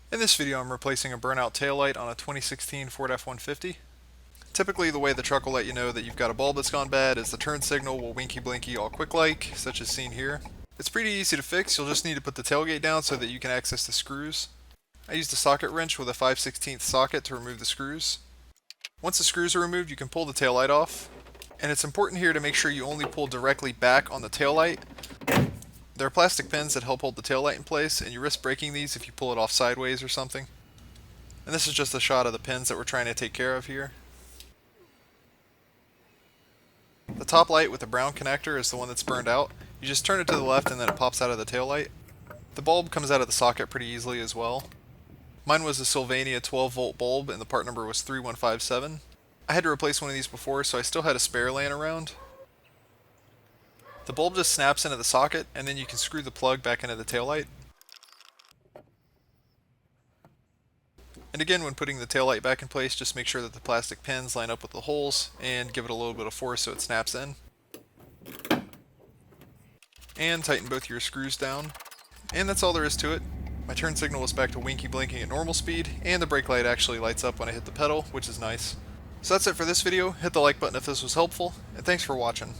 In this video I'm replacing a burnout taillight on a 2016 Ford F-150. Typically the way the truck will let you know that you've got a bulb that's gone bad is the turn signal will winky blinky all quick like, such as seen here. It's pretty easy to fix, you'll just need to put the tailgate down so that you can access the screws. I used a socket wrench with a 5/16 socket to remove the screws. Once the screws are removed you can pull the taillight off. And it's important here to make sure you only pull directly back on the taillight. There are plastic pins that help hold the taillight in place, and you risk breaking these if you pull it off sideways or something. And this is just a shot of the pins that we're trying to take care of here. The top light with the brown connector is the one that's burned out. You just turn it to the left and then it pops out of the taillight. The bulb comes out of the socket pretty easily as well. Mine was a Sylvania 12-volt bulb and the part number was 3157. I had to replace one of these before, so I still had a spare laying around. The bulb just snaps into the socket, and then you can screw the plug back into the taillight. And again, when putting the taillight back in place, just make sure that the plastic pins line up with the holes, and give it a little bit of force so it snaps in. And tighten both your screws down. And that's all there is to it. My turn signal is back to winky blinking at normal speed, and the brake light actually lights up when I hit the pedal, which is nice. So that's it for this video. Hit the like button if this was helpful, and thanks for watching.